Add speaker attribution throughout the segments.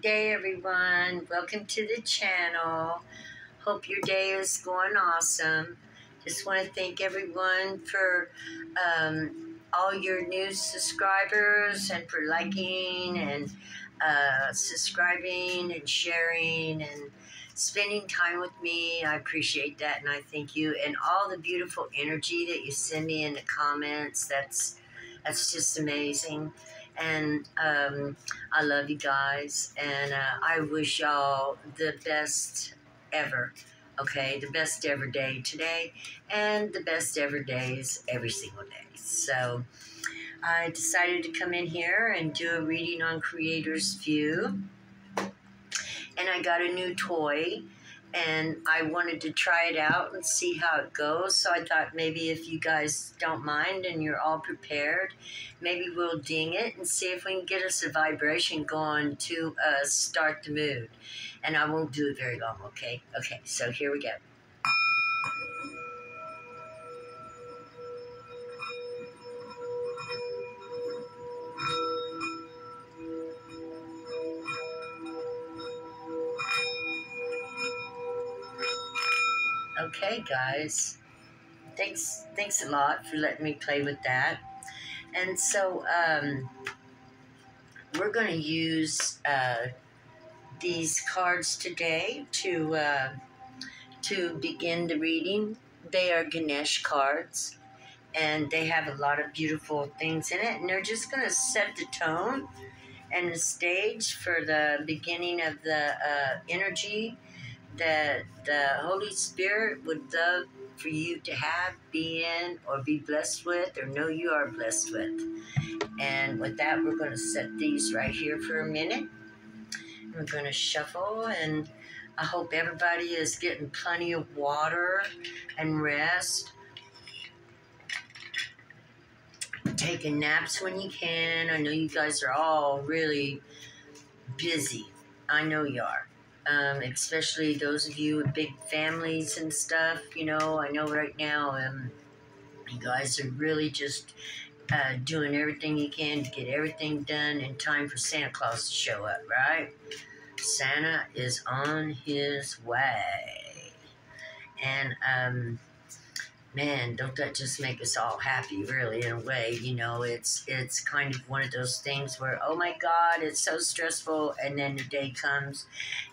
Speaker 1: day, everyone. Welcome to the channel. Hope your day is going awesome. Just want to thank everyone for all your new subscribers and for liking and subscribing and sharing and spending time with me. I appreciate that and I thank you. And all the beautiful energy that you send me in the comments. That's just amazing. And I love you guys, and I wish y'all the best ever. Okay, the best ever day today, and the best ever days every single day. So I decided to come in here and do a reading on Creator's View, and I got a new toy. And I wanted to try it out and see how it goes. So I thought maybe if you guys don't mind and you're all prepared, maybe we'll ding it and see if we can get us a vibration going to start the mood. And I won't do it very long, okay? Okay, so here we go. Okay, guys. Thanks a lot for letting me play with that. And so we're going to use these cards today to begin the reading. They are Ganesh cards, and they have a lot of beautiful things in it, and they're just going to set the tone and the stage for the beginning of the energy that the Holy Spirit would love for you to have, be in, or be blessed with, or know you are blessed with. And with that, we're going to set these right here for a minute. We're going to shuffle, and I hope everybody is getting plenty of water and rest. Taking naps when you can. I know you guys are all really busy. I know you are. Especially those of you with big families and stuff. You know, I know right now you guys are really just doing everything you can to get everything done in time for Santa Claus to show up, right? Santa is on his way. And, man, don't that just make us all happy, really, in a way? You know, it's kind of one of those things where, oh my God, it's so stressful, and then the day comes,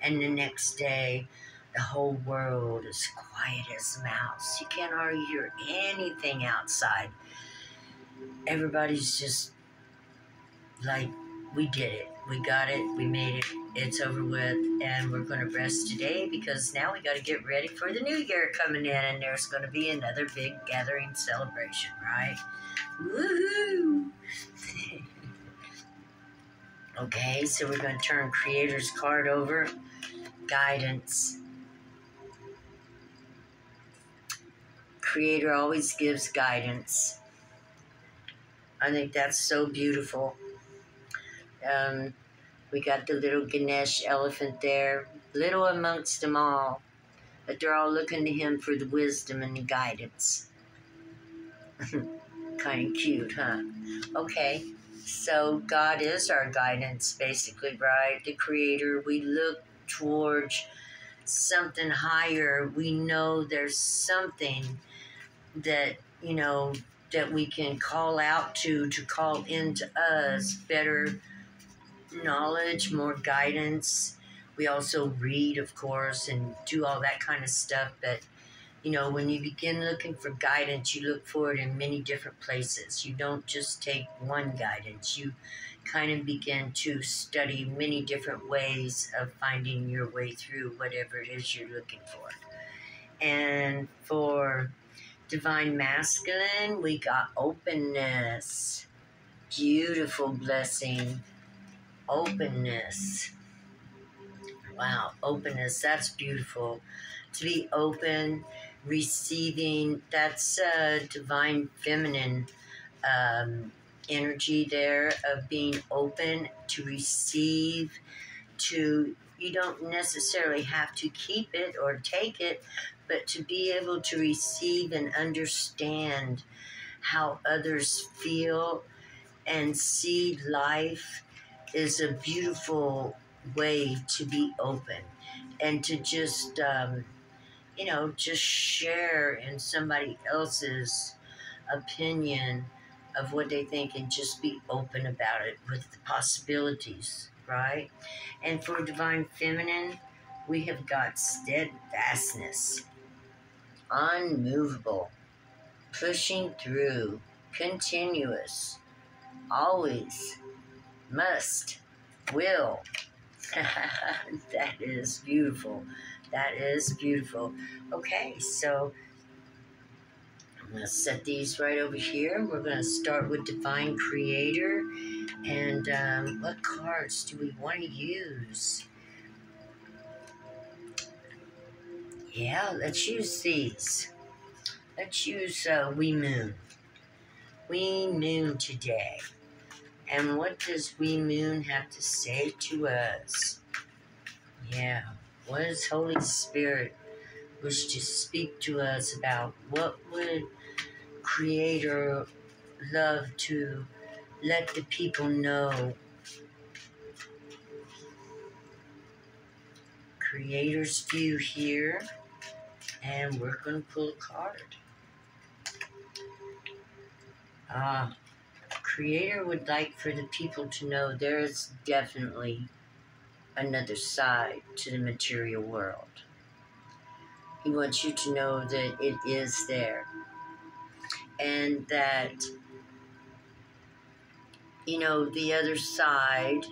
Speaker 1: and the next day, the whole world is quiet as a mouse. You can't hardly hear anything outside. Everybody's just like, we did it. We got it. We made it. It's over with. And we're going to rest today because now we got to get ready for the new year coming in. And there's going to be another big gathering celebration, right? Woohoo! Okay, so we're going to turn Creator's card over. Guidance. Creator always gives guidance. I think that's so beautiful. We got the little Ganesh elephant there, little amongst them all, but they're all looking to him for the wisdom and the guidance. Kind of cute, huh? Okay, so God is our guidance, basically, right? The Creator. We look towards something higher. We know there's something that, you know, that we can call out to call into us better knowledge, more guidance. We also read, of course, and do all that kind of stuff. But, you know, when you begin looking for guidance, you look for it in many different places. You don't just take one guidance. You kind of begin to study many different ways of finding your way through whatever it is you're looking for. And for Divine Masculine, we got openness. Beautiful blessing. Openness. Wow, openness. That's beautiful. To be open, receiving. That's Divine Feminine energy there of being open to receive. You don't necessarily have to keep it or take it, but to be able to receive and understand how others feel and see life is a beautiful way to be open and to just, just share in somebody else's opinion of what they think and just be open about it with the possibilities, right? And for Divine Feminine, we have got steadfastness, unmovable, pushing through, continuous, always, must, will. That is beautiful. That is beautiful. Okay, so I'm going to set these right over here. We're going to start with Divine Creator. And what cards do we want to use? Yeah, let's use these. Let's use Wee Moon. Wee Moon today. And what does Wee Moon have to say to us? Yeah, what does Holy Spirit wish to speak to us about? What would Creator love to let the people know? Creator's view here, and we're going to pull a card. Creator would like for the people to know there is definitely another side to the material world. He wants you to know that it is there. And that, the other side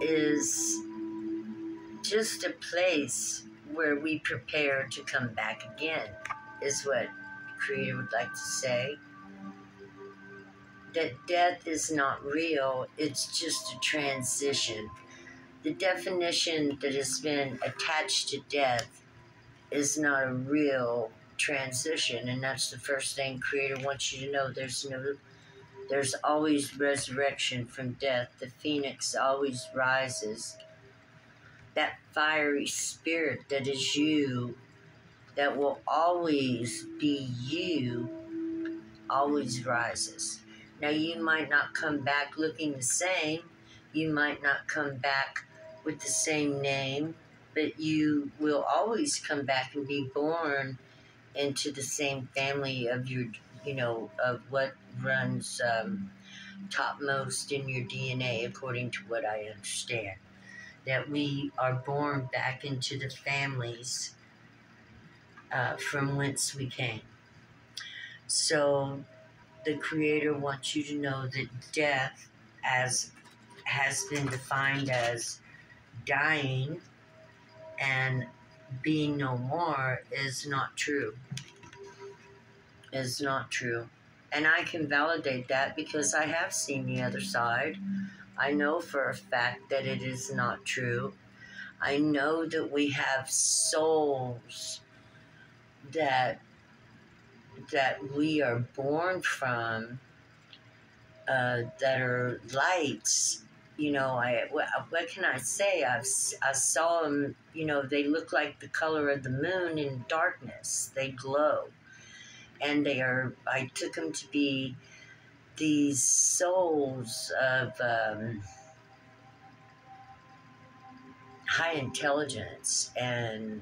Speaker 1: is just a place where we prepare to come back again, is what Creator would like to say. That death is not real, it's just a transition. The definition that has been attached to death is not a real transition, and that's the first thing Creator wants you to know. There's always resurrection from death. The phoenix always rises. That fiery spirit that is you, that will always be you, always rises. Now, you might not come back looking the same. You might not come back with the same name, but you will always come back and be born into the same family of your, of what runs topmost in your DNA, according to what I understand. That we are born back into the families from whence we came. So the Creator wants you to know that death, as has been defined as dying and being no more, is not true. Is not true. And I can validate that because I have seen the other side. I know for a fact that it is not true. I know that we have souls that we are born from, that are lights. What can I say? I saw them, they look like the color of the moon in darkness. They glow. And I took them to be these souls of high intelligence and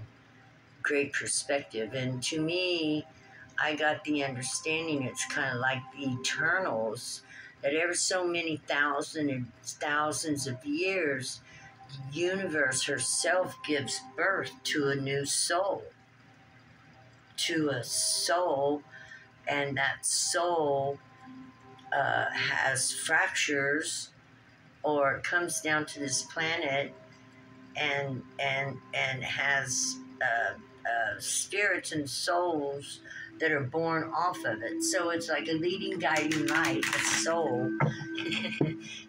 Speaker 1: great perspective. And to me, I got the understanding it's kind of like the Eternals, that ever so many thousands of years, the universe herself gives birth to a new soul. To a soul, and that soul has fractures or comes down to this planet and has spirits and souls that are born off of it. So it's like a leading, guiding light, a soul.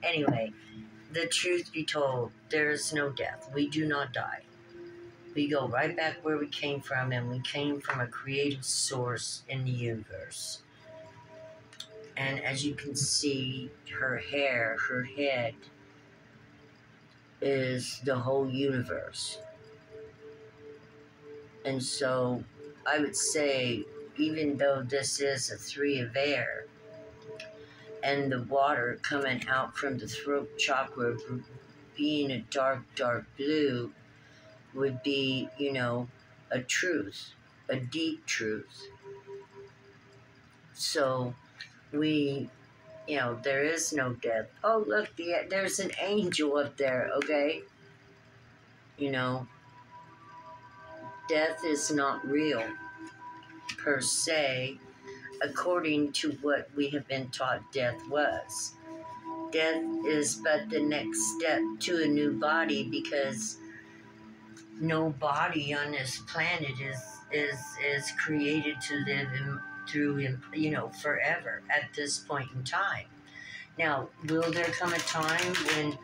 Speaker 1: Anyway, the truth be told, there is no death. We do not die. We go right back where we came from, and we came from a creative source in the universe. And as you can see, her head is the whole universe. And so I would say, even though this is a 3 of air, and the water coming out from the throat chakra being a dark, dark blue would be, a truth, a deep truth. So we, there is no death. Oh, look, there's an angel up there, okay? Death is not real, per se, according to what we have been taught death was. Death is but the next step to a new body, because no body on this planet is created to live through forever at this point in time. Now, will there come a time when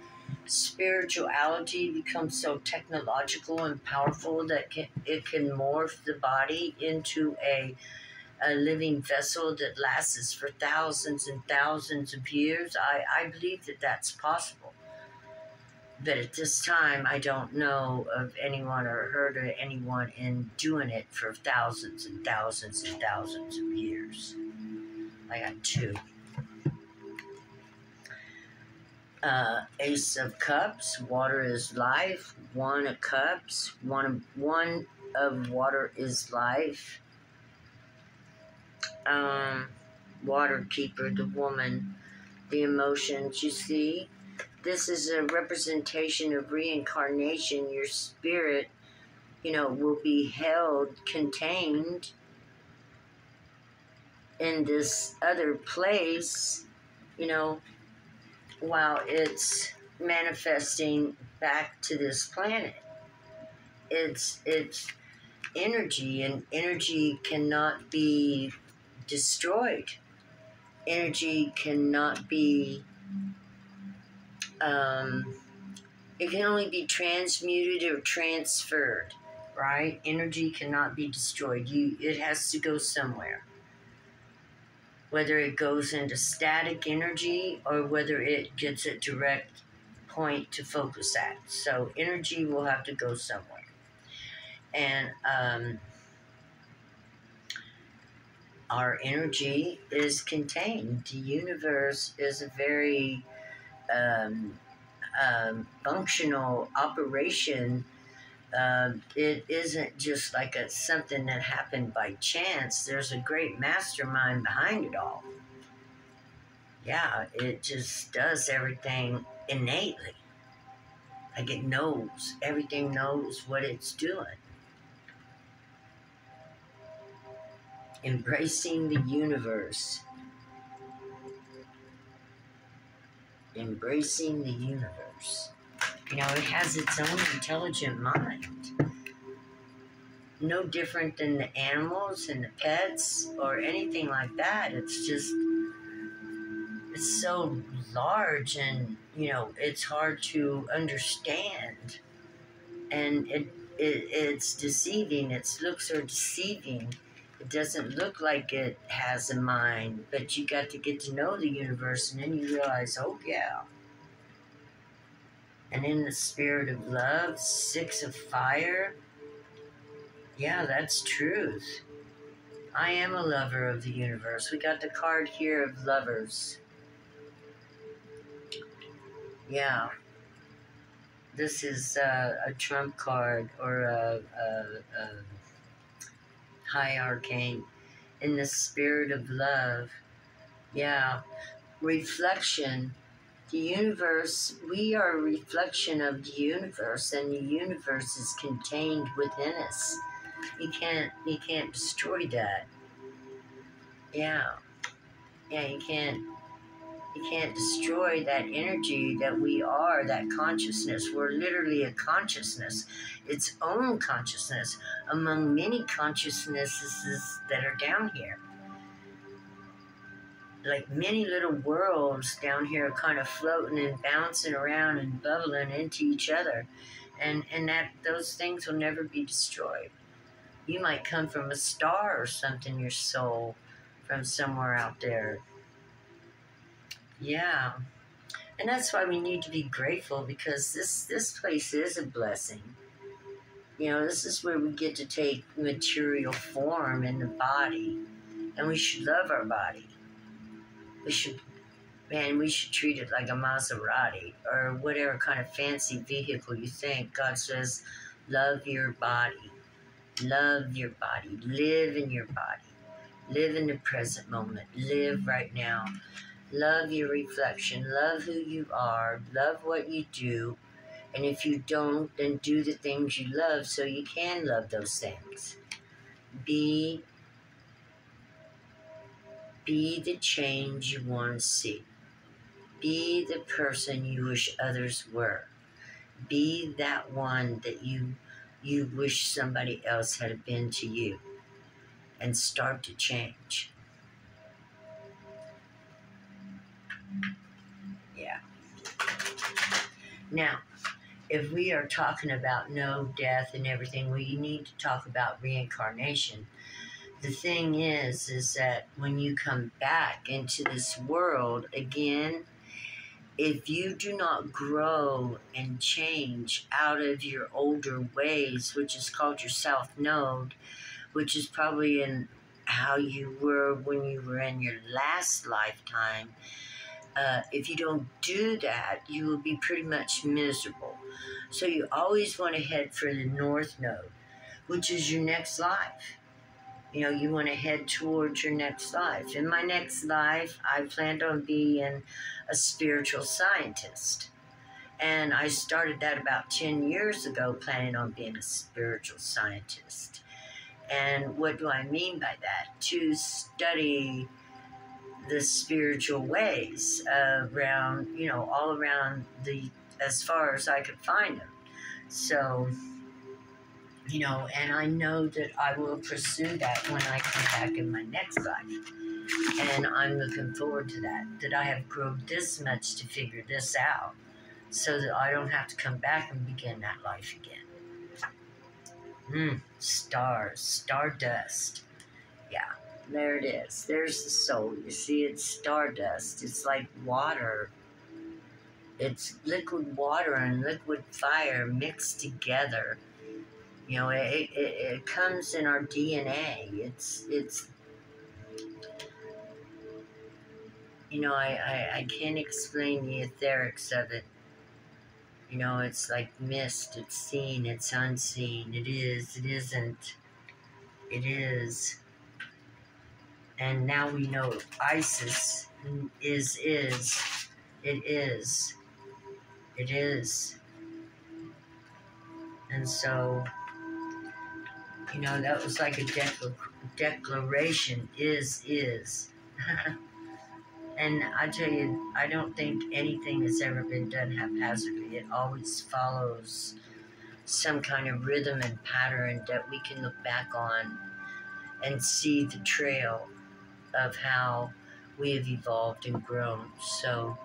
Speaker 1: spirituality becomes so technological and powerful that it can morph the body into a living vessel that lasts for thousands and thousands of years? I believe that that's possible. But at this time, I don't know of anyone or heard of anyone in doing it for thousands and thousands and thousands of years. I got two. Ace of Cups, water is life. One of Cups, one of water is life. Water Keeper, the woman, the emotions, you see. This is a representation of reincarnation. Your spirit, will be held, contained in this other place, while it's manifesting back to this planet. It's energy, and energy cannot be destroyed. Energy cannot be, it can only be transmuted or transferred, right? Energy cannot be destroyed. It has to go somewhere. Whether it goes into static energy or whether it gets a direct point to focus at. So energy will have to go somewhere. And our energy is contained. The universe is a very functional operation. It isn't just like something that happened by chance. There's a great mastermind behind it all. Yeah, it just does everything innately. Like it knows. Everything knows what it's doing. Embracing the universe. Embracing the universe. It has its own intelligent mind. No different than the animals and the pets or anything like that. It's so large, and, it's hard to understand. And it's deceiving. Its looks are deceiving. It doesn't look like it has a mind, but you got to get to know the universe, and then you realize, oh yeah. And in the spirit of love, 6 of fire, yeah, that's truth. I am a lover of the universe. We got the card here of lovers. Yeah. This is a trump card, or a high arcane. In the spirit of love. Yeah. Reflection. The universe, we are a reflection of the universe, and the universe is contained within us. You can't destroy that. Yeah. Yeah, you can't destroy that energy that we are, that consciousness. We're literally a consciousness, its own consciousness among many consciousnesses that are down here. Like many little worlds down here kind of floating and bouncing around and bubbling into each other. And that those things will never be destroyed. You might come from a star or something, your soul, from somewhere out there. Yeah. And that's why we need to be grateful, because this place is a blessing. This is where we get to take material form in the body. And we should love our body. We should Man, we should treat it like a Maserati or whatever kind of fancy vehicle you think. God says, love your body. Love your body. Live in your body. Live in the present moment. Live right now. Love your reflection. Love who you are. Love what you do. And if you don't, then do the things you love so you can love those things. Be the change you want to see. Be the person you wish others were. Be that one that you wish somebody else had been to you. And start to change. Yeah. Now, if we are talking about no death and everything, we need to talk about reincarnation. The thing is that when you come back into this world again, if you do not grow and change out of your older ways, which is called your South Node, which is probably in how you were when you were in your last lifetime, if you don't do that, you will be pretty much miserable. So you always want to head for the North Node, which is your next life. You know, you want to head towards your next life. In my next life, I planned on being a spiritual scientist. And I started that about 10 years ago, planning on being a spiritual scientist. And what do I mean by that? To study the spiritual ways around, you know, all around as far as I could find them. So, you know, and I know that I will pursue that when I come back in my next life. And I'm looking forward to that I have grown this much to figure this out so that I don't have to come back and begin that life again. Stars, stardust. Yeah, there it is. There's the soul. You see, it's stardust. It's like water. It's liquid water and liquid fire mixed together. You know, it comes in our DNA. It's you know, I can't explain the etherics of it. You know, it's like mist. It's seen. It's unseen. It is. It isn't. It is. And now we know ISIS is. It is. It is. And so, you know, that was like a declaration. Is. And I tell you, I don't think anything has ever been done haphazardly. It always follows some kind of rhythm and pattern that we can look back on and see the trail of how we have evolved and grown. So,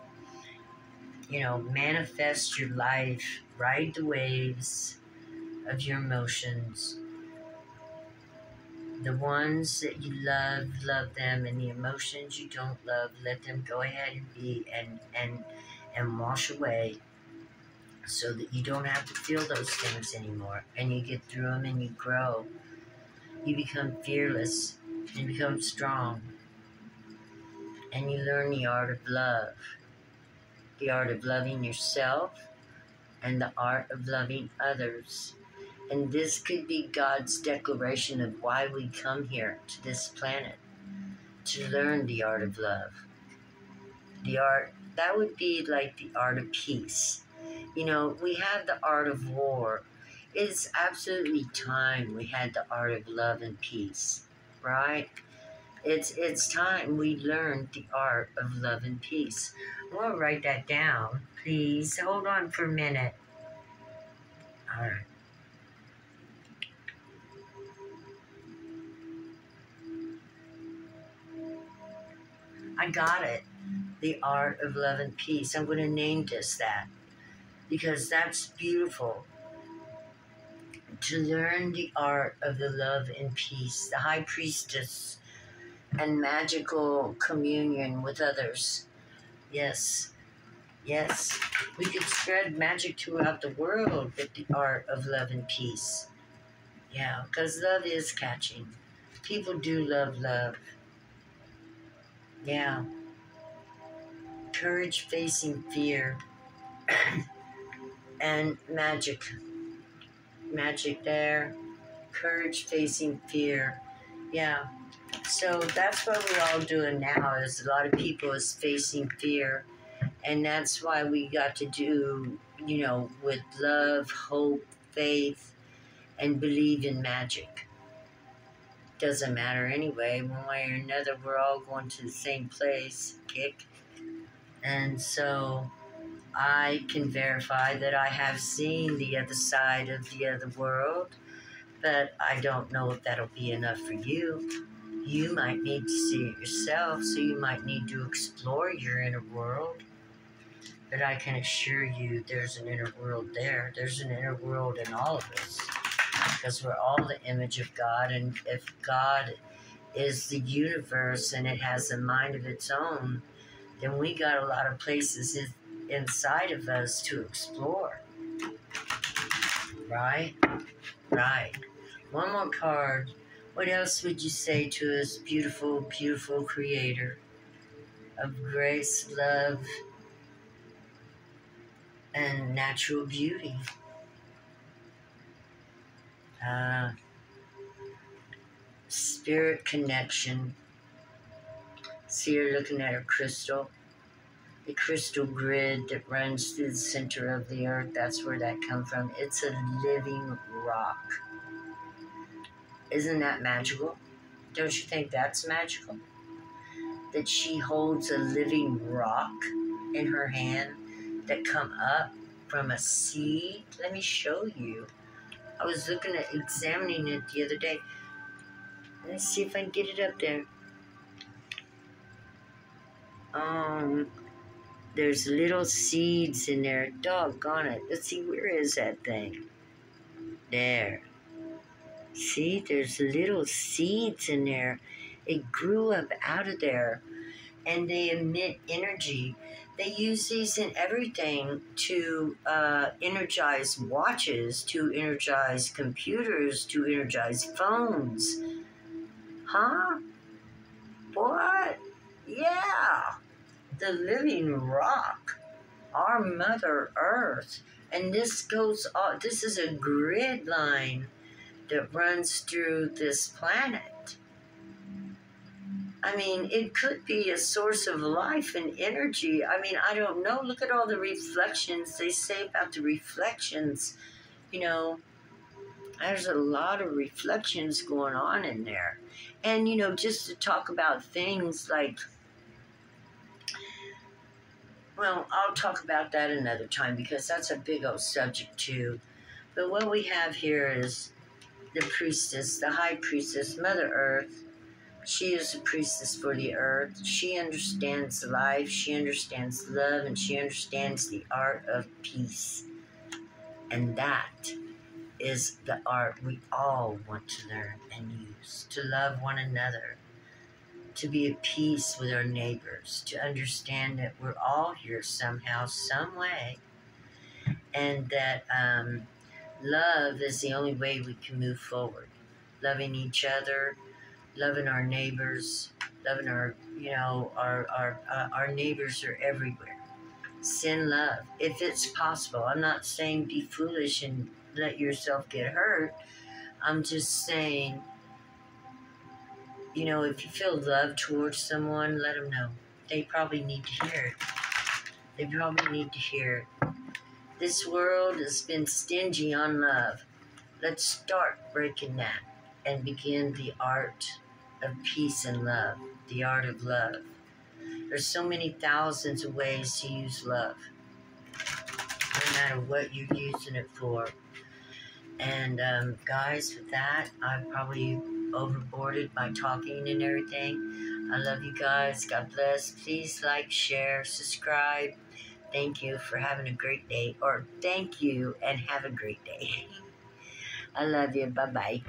Speaker 1: you know, manifest your life, ride the waves of your emotions. The ones that you love, love them, and the emotions you don't love, let them go ahead and be and wash away so that you don't have to feel those things anymore. And you get through them and you grow. You become fearless and become strong. And you learn the art of love. The art of loving yourself and the art of loving others. And this could be God's declaration of why we come here to this planet, to learn the art of love. The art, that would be like the art of peace. You know, we have the art of war. It's absolutely time we had the art of love and peace, right? It's time we learned the art of love and peace. I'm going to write that down. Please hold on for a minute. All right. I got it. The art of love and peace. I'm going to name this that because that's beautiful. To learn the art of the love and peace, the high priestess and magical communion with others. Yes, yes. We could spread magic throughout the world with the art of love and peace. Yeah, because love is catching. People do love love. Yeah. courage facing fear, and magic. Magic there. Courage facing fear. Yeah. So that's what we're all doing now is a lot of people is facing fear. And that's why we got to do, with love, hope, faith, and believe in magic. Doesn't matter anyway. One way or another, we're all going to the same place, kick. And so I can verify that I have seen the other side of the other world, but I don't know if that'll be enough for you. You might need to see it yourself, so you might need to explore your inner world. But I can assure you there's an inner world there. There's an inner world in all of us, because we're all the image of God, and if God is the universe and it has a mind of its own, then we got a lot of places inside of us to explore. Right? Right. One more card. What else would you say to us, beautiful, beautiful creator of grace, love, and natural beauty? Spirit connection. See her looking at her crystal. The crystal grid that runs through the center of the earth, that's where that comes from. It's a living rock. Isn't that magical? Don't you think that's magical? That she holds a living rock in her hand that come up from a seed. Let me show you. I was looking at examining it the other day. Let's see if I can get it up there. There's little seeds in there. Doggone it. Let's see, where is that thing? There. See, there's little seeds in there. It grew up out of there, and they emit energy. They use these in everything to energize watches, to energize computers, to energize phones. Huh? What? Yeah. The living rock, our Mother Earth. And this goes on, this is a grid line that runs through this planet. I mean, it could be a source of life and energy. I mean, I don't know. Look at all the reflections they say about the reflections. There's a lot of reflections going on in there. And, just to talk about things like, well, I'll talk about that another time because that's a big old subject too. But what we have here is the priestess, the high priestess, Mother Earth. She is a priestess for the earth. She understands life, she understands love, and she understands the art of peace. And that is the art we all want to learn and use, to love one another, to be at peace with our neighbors, to understand that we're all here somehow, some way, and that love is the only way we can move forward. Loving each other, loving our neighbors, loving our neighbors are everywhere. Send love if it's possible. I'm not saying be foolish and let yourself get hurt. I'm just saying, if you feel love towards someone, let them know. They probably need to hear it. They probably need to hear it. This world has been stingy on love. Let's start breaking that and begin the art of peace and love, the art of love. There's so many thousands of ways to use love, no matter what you're using it for. And guys, with that, I've probably overboarded my talking and everything. I love you guys. God bless. Please like, share, subscribe. Thank you for having a great day. Or thank you and have a great day. I love you. Bye-bye.